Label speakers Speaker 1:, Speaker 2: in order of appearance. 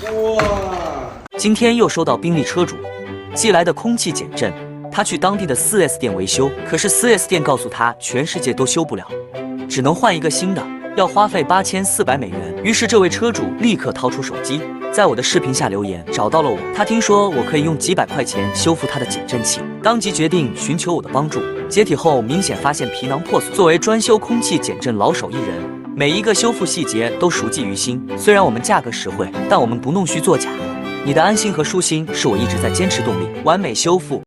Speaker 1: 哇！
Speaker 2: 今天又收到宾利车主寄来的空气减震，他去当地的 4S 店维修，可是 4S 店告诉他全世界都修不了，只能换一个新的，要花费8400美元。于是这位车主立刻掏出手机，在我的视频下留言，找到了我。他听说我可以用几百块钱修复他的减震器，当即决定寻求我的帮助。解体后明显发现皮囊破损，作为专修空气减震老手一人，每一个修复细节都熟记于心。虽然我们价格实惠，但我们不弄虚作假。你的安心和舒心是我一直在坚持动力。完美修复。